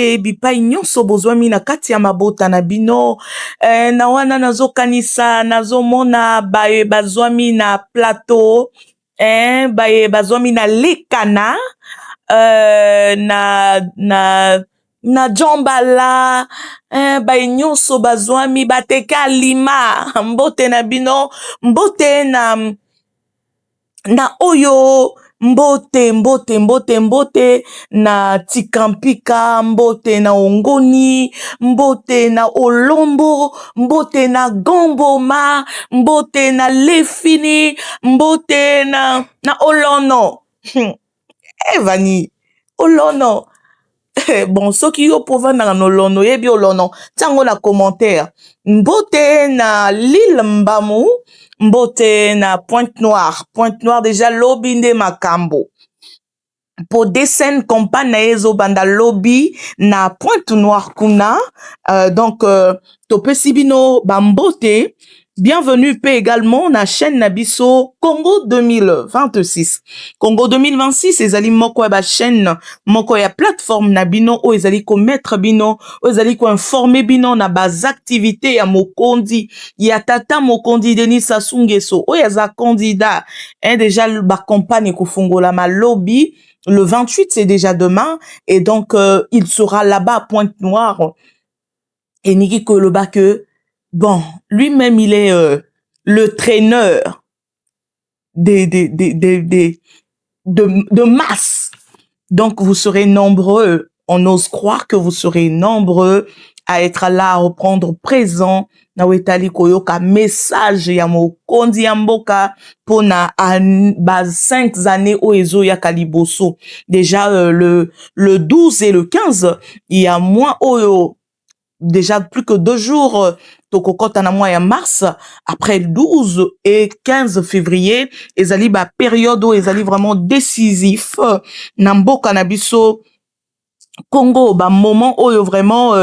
mbote bipai nyonso bozwami na kati ya mabota na bino. Na wana nazokanisa nazomona baye bazwami na plateau, baye bazwami na lekana, na jombala, baye nyonso bazwami bateka lima mbote na bino, mbote na oyo mbote na tikampika, mbote na ongoni, mbote na olombo, mbote na gomboma, mbote na lefini, mbote na olono. Vani olono. Bon, soki yo povanda na olono yebi olono tango na commentaire. Mbote na l'île Mbamu, mbote na Pointe-Noire déjà lobby nde makambo. Po descend campagne na ezo banda lobby na Pointe-Noire kuna. Donc topesi bino bambote. Bienvenue pe également na chaîne Nabiso Congo 2026. Congo 2026 ezali moko ya ba chaîne moko ya plateforme na bino o ezali ko mettre bino o ezali ko informer bino na bas activité ya mokondi ya tata mokondi Denis Sassou Nguesso o yaza candidat déjà ba campagne ko fungola ma lobby le 28 c'est déjà demain et donc il sera là-bas à Pointe-Noire et Niki Koloba que bon, lui-même, il est le traîneur de masse. Donc, vous serez nombreux. On ose croire que vous serez nombreux à être là, à reprendre présent. Na wetali koyoka message ya mokondi ya mboka pour na 5 années au ezo ya kaliboso. Déjà, le 12 et le 15, il y a moins oyo. Déjà plus que 2 jours, tokokota na mois ya mars, après le 12 et 15 février, ezali ba période où ezali vraiment décisif, na mboka na biso Congo, ba moment où vraiment,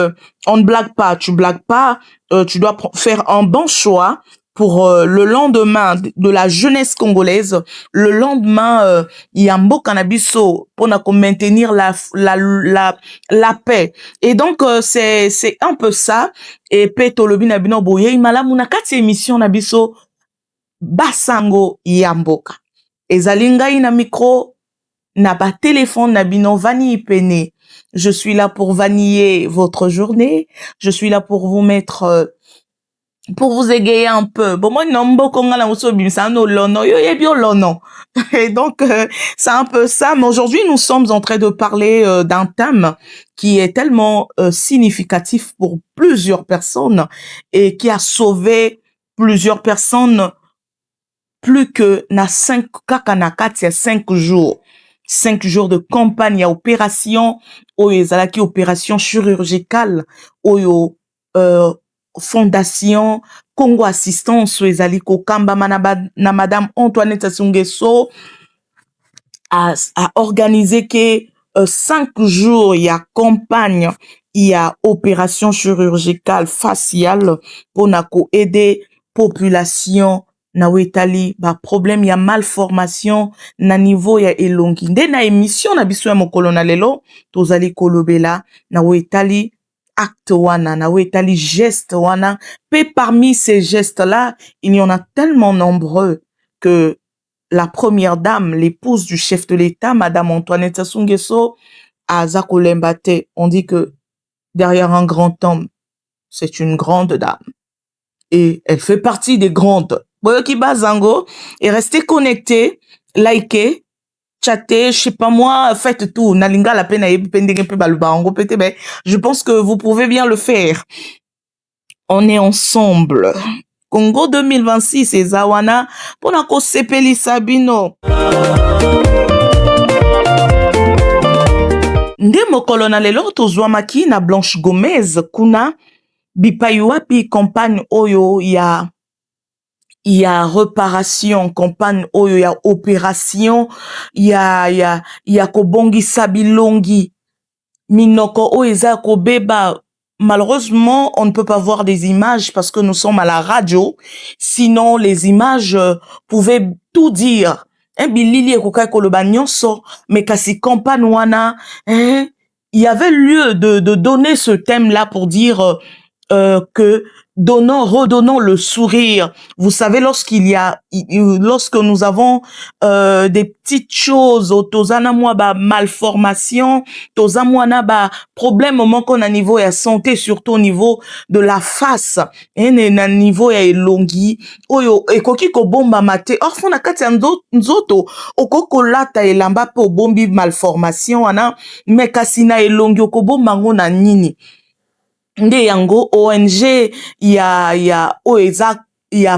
on ne blague pas, tu blagues pas, tu dois faire un bon choix pour le lendemain de la jeunesse congolaise, le lendemain, yambo cannabiso pour maintenir la paix. Et donc, c'est un peu ça. Et petolobi na bino boye, imalamu na kati émission na biso, basango yamboka. Ezali ngai na micro, na ba téléphone na bino vani ipene. Je suis là pour vaniller votre journée. Je suis là pour vous mettre, pour vous égayer un peu. Bon, moi, nombo konga la muso bimsano lono, yo yebio lono. Et donc, c'est un peu ça. Mais aujourd'hui, nous sommes en train de parler d'un thème qui est tellement significatif pour plusieurs personnes et qui a sauvé plusieurs personnes plus que na 5 jours. 5 jours de campagne à opération, oyo ezalaki opération chirurgicale, oyo fondation Congo Assistance, oyo ezali kokamba na madame Antoinette Sassou Nguesso a organisé que 5 jours il y a campagne, il y a opération chirurgicale faciale pour nako aider population na wetali ba problème ya malformation na niveau ya elongi nde na émission na biso ya mokolo na lelo tozali kolobela na wetali acte wana na wetali geste wana pe parmi ces gestes là il y en a tellement nombreux que la première dame, l'épouse du chef de l'État, madame Antoinette Sassou Nguesso, aza kolemba te. On dit que derrière un grand homme, c'est une grande dame. Et elle fait partie des grandes. Boyoki Bazango, et restez connectés, likez, chattez, je sais pas moi, faites tout. Nalinga la peine à je pense que vous pouvez bien le faire. On est ensemble. Congo 2026 et Zawana pour na ko sepeli sabino. Nde mokolo na lelo tozwamaki na Blanche Gomez kuna bipai wapi campagne oyo ya réparation, campagne oyo ya opération ya kobongisa bilongi minoko oyo eza kobeba. Malheureusement, on ne peut pas voir des images parce que nous sommes à la radio. Sinon, les images pouvaient tout dire. Bilili ekokai koloba nyonso, mais kasi campagne wana, il y avait lieu de donner ce thème-là pour dire que redonnons le sourire. Vous savez, lorsque nous avons des petites choses, tozana mwa ba malformation, tozamwana ba problème au qu'on a niveau ya santé, surtout au niveau de la face, na niveau ya elongi, oyo ekoki ko bomba mate, orfo na kati ya nzoto, okoko lata elamba po bombi malformation wana, mekasi na elongi okobomba ngo na nini. Nde yango ONG ya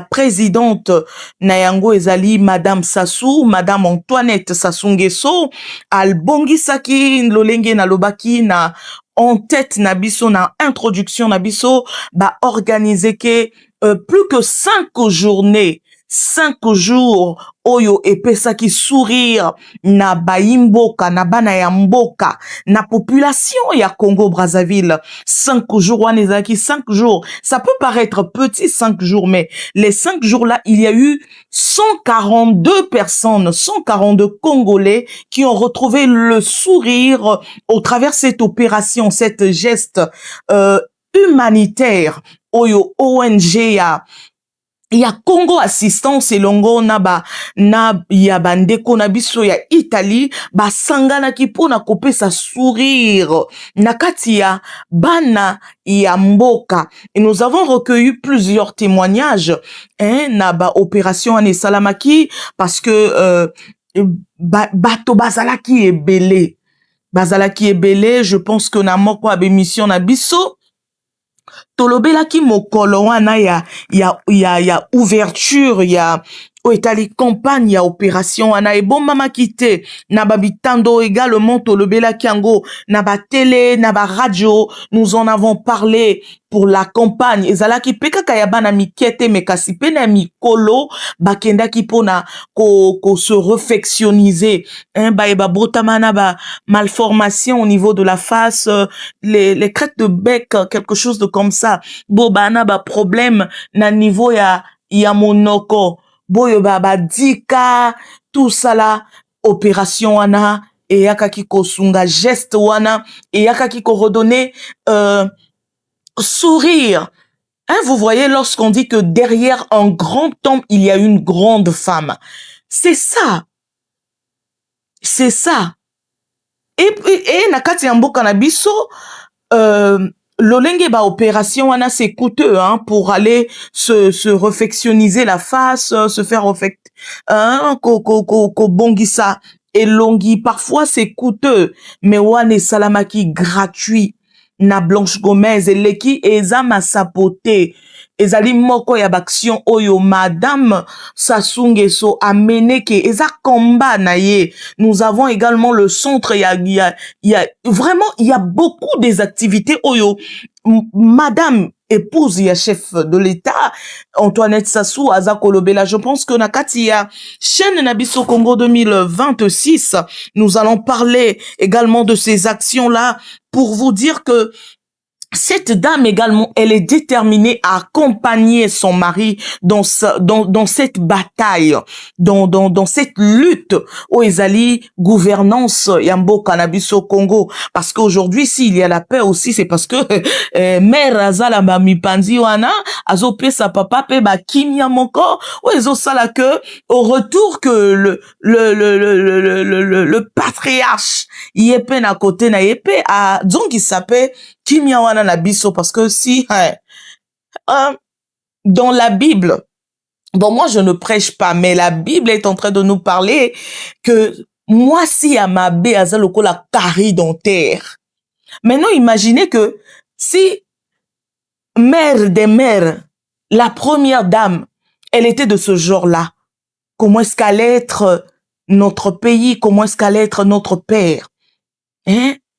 présidente na yango ezali Madame Sassou, Madame Antoinette Sassou Nguesso, albongisaki lolenge na lobaki na en tête na biso na introduction na biso ba organiser que plus que 5 jours oyo epesaki sourire na baimboka na bana ya mboka na population ya Congo Brazzaville. 5 jours wana ezalaki 5 jours, ça peut paraître petit 5 jours, mais les 5 jours là il y a eu 142 personnes, 142 Congolais qui ont retrouvé le sourire au travers cette opération, cette geste humanitaire oyo ONG ya Congo Assistance elongo na ya bandeko na biso ya Italie basangana ki pona kopesa sourire na kati ya bana ya mboka. Et nous avons recueilli plusieurs témoignages na opération ane salamaki parce que bato bazalaki ebele. Je pense que na moko abe mission na biso tolobelaki mokolo wana ya ouverture ya etali campagne ya opération wana ebombamaki te na babitando également tolobelaki yango na ba télé na ba radio. Nous en avons parlé pour la campagne ezalaki pe kaka ya bana mikete mekasi pe na mikolo bakendaki pona ko se réfectionniser ba botama na ba malformation au niveau de la face, les crêtes de bec, quelque chose de comme ça, bobana ba problème na niveau ya monoko boyo ba dika tout ça là opération wana et yakaki ko sunga geste wana et yakaki ko redonner sourire. Vous voyez, lorsqu'on dit que derrière un grand homme, il y a une grande femme. C'est ça. C'est ça. Et nakati ya mboka na biso, lolenge ba opération wana c'est coûteux pour aller se réfectionniser la face, se faire ko bongisa elongi, parfois c'est coûteux, mais wane salamaki gratuit. Na Blanche Gomez eleki eza masapote ezali moko ya baction oyo Madame Sassou Nguesso a mené ke eza combat na ye. Nous avons également le centre vraiment il y a beaucoup des activités oyo Madame épouse ya chef de l'État Antoinette Sassou aza kolobela. Je pense que na kati ya chaîne na biso Congo 2026 nous allons parler également de ces actions là pour vous dire que cette dame également, elle est déterminée à accompagner son mari dans cette bataille, dans cette lutte au ezali gouvernance yambo cannabis au Congo. Parce qu'aujourd'hui, s'il y a la paix aussi, c'est parce que mère azala ba mipanzi wana azope sa papa pe ba kimia moko ou ezo sala que au retour que le patriarche yepe na côté na yepe a donc il s'appelle kimia wana na biso. Parce que si dans la Bible, bon moi je ne prêche pas, mais la Bible est en train de nous parler que moi si amabe azaloko la carie dentaire. Maintenant imaginez que si mère des mères, la première dame, elle était de ce genre-là, comment est-ce qu'allait être notre pays, comment est-ce qu'allait être notre père,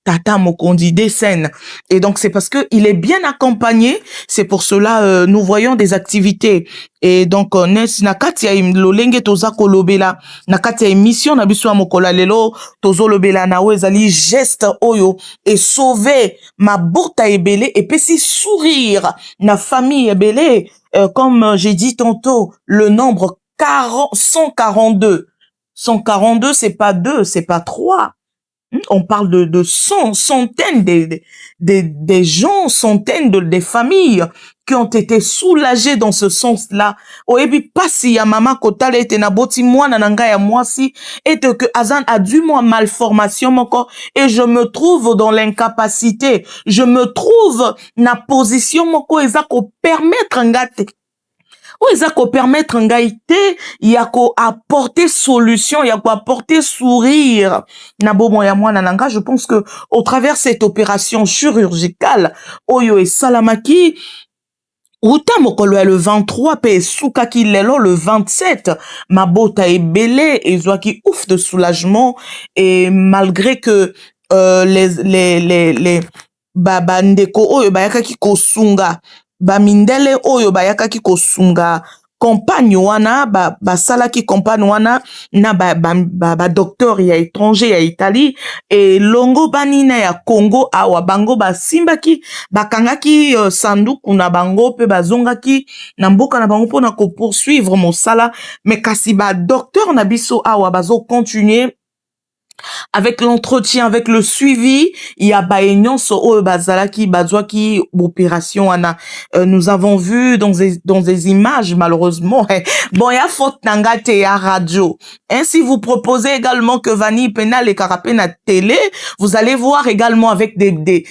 Tata Mokondi des scènes. Et donc c'est parce que il est bien accompagné, c'est pour cela nous voyons des activités. Et donc nakati ya lolenge toza kolobela nakati ya émission na biso mokola lelo tozo lobela na ezali geste oyo et sauver ma bota ebele et puis si sourire na famille ebele comme j'ai dit tantôt le nombre 142 c'est pas 2, c'est pas 3. On parle de centaines des gens, centaines des familles qui ont été soulagées dans ce sens-là. Oyebi pasi ya mama kotala ete na boti mwana na ngai ya mwasi, ete que azan a dû moi malformation moko, et je me trouve dans l'incapacité. Je me trouve na position moko eza ko permettre ngate. Ou eza ko permettre ngai te ya ko apporter solution, ya ko apporter sourire na bomo ya mwana nanga. Je pense que au travers cette opération chirurgicale oyo esalamaki uta mokolo ya le 23 pe esukaki lelo le 27 mabota ebele ezwaki ouf de soulagement, et malgré que les bandeko oyo bayakaki kosunga bamindele oyo bayakaki kosunga campagne wana basalaki campagne wana na docteur ya étranger ya Italie, et longo banina ya Congo awa bango basimbaki bakangaki sanduku na bango pe bazongaki na mboka na bango pona ko poursuivre mosala, mais kasi ba docteur na biso awa bazo continuer avec l'entretien, avec le suivi. Il y a baenyonso o bazalaki bazwaki opération wana. Nous avons vu dans des images, malheureusement. Bon, il y a faute nangate ya radio. Si vous proposez également que Vani Penal et Carapé na télé, vous allez voir également avec des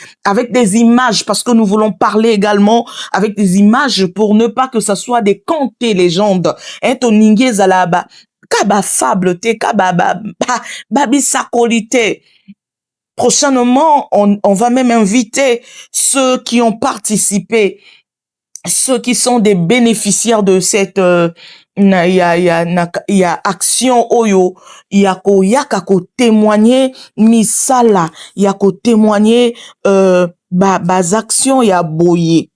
images, parce que nous voulons parler également avec des images pour ne pas que ça soit des contes et légendes. Toningue zalaba. Kaba fable te, kaba bisakolite. Prochainement, on va même inviter ceux qui ont participé, ceux qui sont des bénéficiaires de cette il y a action oyo, il y a ko témoigner misala, il y a ko témoigner bas action ya boye.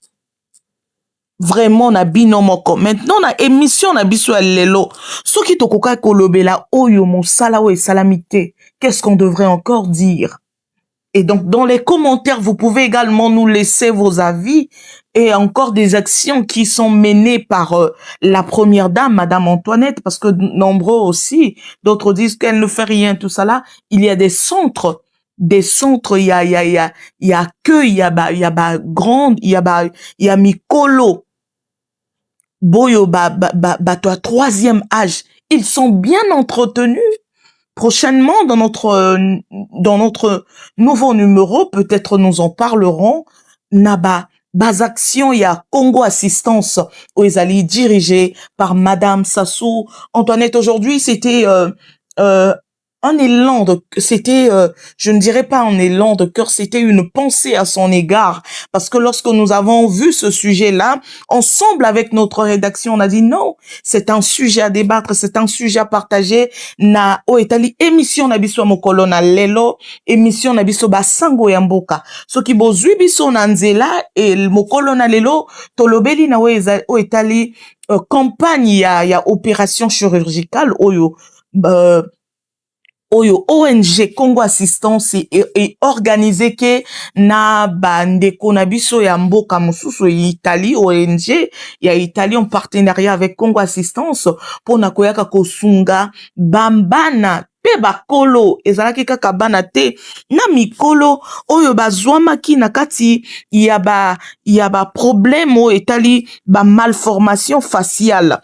Vraiment na bino moko. Maintenant na émission na biso ya lelo, soki tokoka kolobela oyo mosala o esalamite, qu'est-ce qu'on devrait encore dire? Et donc dans les commentaires, vous pouvez également nous laisser vos avis et encore des actions qui sont menées par la première dame, Madame Antoinette, parce que nombreux aussi, d'autres disent qu'elle ne fait rien, tout ça là. Il y a des centres, il y a que, il y a grande, il y a Mikolo, Boyo, toi, troisième âge, ils sont bien entretenus. Prochainement, dans notre nouveau numéro, peut-être nous en parlerons. Naba, bas action, il y a Congo Assistance, où ils allaient dirigé par Madame Sassou Antoinette. Aujourd'hui, c'était un élan c'était, je ne dirais pas un élan de cœur, c'était une pensée à son égard. Parce que lorsque nous avons vu ce sujet-là, ensemble avec notre rédaction, on a dit non, c'est un sujet à débattre, c'est un sujet à partager. Na etali émission na biso mokolo na lelo, émission na biso basango ya mboka. Soki bozwi biso na nzela et mokolo na lelo, tolobeli na etali campagne ya opération chirurgicale oyo ONG Congo Assistance et organisé que na bandeko na biso ya mboka mosusu Italie, ONG ya Italie en partenariat avec Congo Assistance pour na koyaka kosunga bambana pe bakolo ezalaki kaka bana te na mikolo oyo bazwamaki na kati ya ba problème o etali ba malformation faciale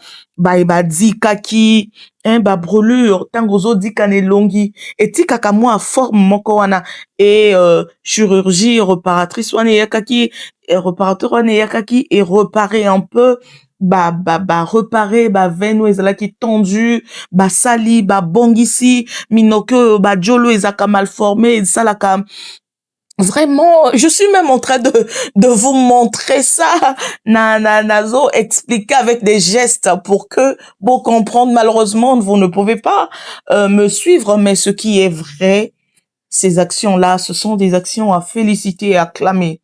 di kaki brûlure tango zo di kane longi etika ka moi forme moko wana et chirurgie réparatrice wana yakaki réparateur wana yakaki et réparer un peu reparer veine ezalaki tendu sali bongisi minoko jolo ezaka mal formé salaka. Vraiment, je suis même en train de vous montrer ça, nazo expliquer avec des gestes pour que vous comprendre. Malheureusement, vous ne pouvez pas me suivre, mais ce qui est vrai, ces actions-là, ce sont des actions à féliciter, à acclamer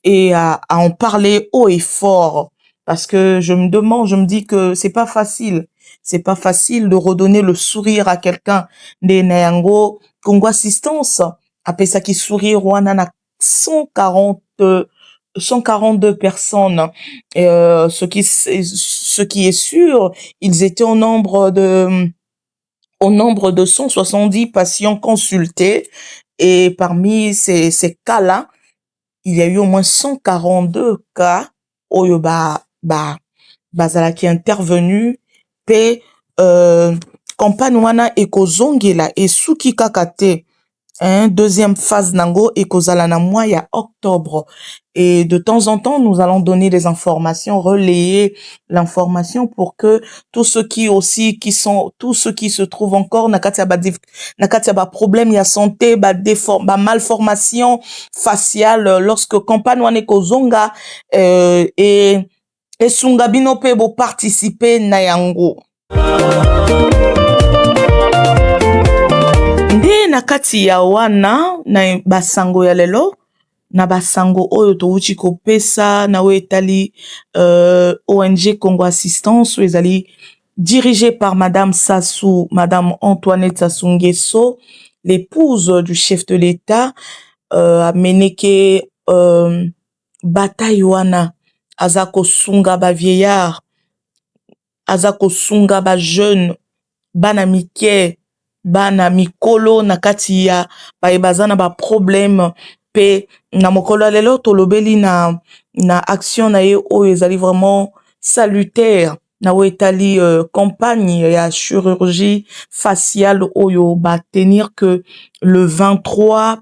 et à en parler haut et fort. Parce que je me dis que c'est pas facile. C'est pas facile de redonner le sourire à quelqu'un. Des Nayango, Congo Assistance. Après ça qui sourire, wana na 142 personnes. Ce qui est sûr, ils étaient au nombre de 170 patients consultés. Et parmi ces cas-là, il y a eu au moins 142 cas oyo bazala qui est intervenu pe campagne wana ekozongela esuki kaka te. Deuxième phase nango ekozala na mois ya octobre. Et de temps en temps, nous allons donner des informations, relayer l'information pour que tous ceux qui se trouvent encore na kati ya ba problème ya santé, ba malformation faciale, lorsque campagne wana ekozonga et sunga bino pe bo participer na yango. Nde na kati ya wana na basango ya lelo na basango oyo touti kopesa na etali ONG Congo Assistance oyo ezali dirigée par Madame Sassou, Madame Antoinette Sassou Nguesso, l'épouse du chef de l'État, a mené ke bataille wana aza kosunga ba vieillard, aza kosunga ba jeune, bana mike, bana mikolo na kati ya bazana ba problème pe na mokolo lelo tolobeli na action na ye oyo ezali vraiment salutaire na etali campagne ya chirurgie faciale oyo ba tenir que le 23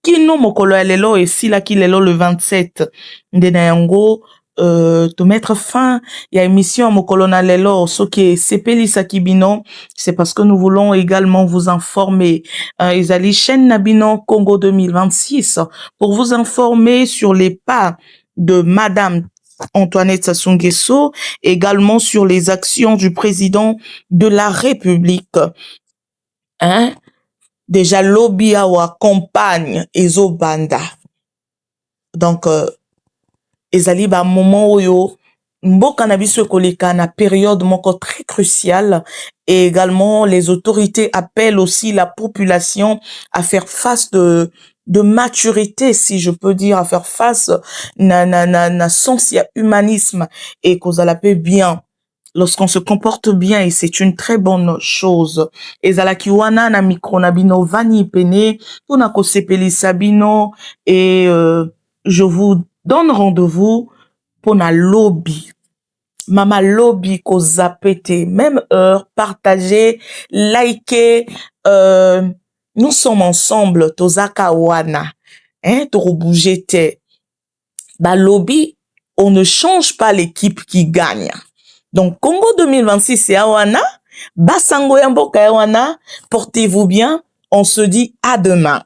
kino mokolo lelo esilaki lelo le 27 nde na yango to mettre fin ya émission mokolo na lelo soki sepelisaki bino, c'est parce que nous voulons également vous informer. Ezali chaîne Nabino Congo 2026 pour vous informer sur les pas de Madame Antoinette Sassou Nguesso, également sur les actions du président de la République. Déjà lobby awa campagne ezo banda. Donc ezali ba moment oyo mboka na biso ekoleka na période moko très cruciale, et également les autorités appellent aussi la population à faire face de maturité, si je peux dire, à faire face na sens ya humanisme et kozala pe bien lorsqu'on se comporte bien, et c'est une très bonne chose. Ezalaki wana na micro na bino vani pene pona ko sepelisa bino, et je vous donne rendez-vous pour na lobby. Mama lobby ko zapete, même heure, partagez, likez, nous sommes ensemble, tozaka wana, toro bouger te. Ba lobby, on ne change pas l'équipe qui gagne. Donc Congo 2026 c'est awana, basango ya mboka ya wana, portez-vous bien, on se dit à demain.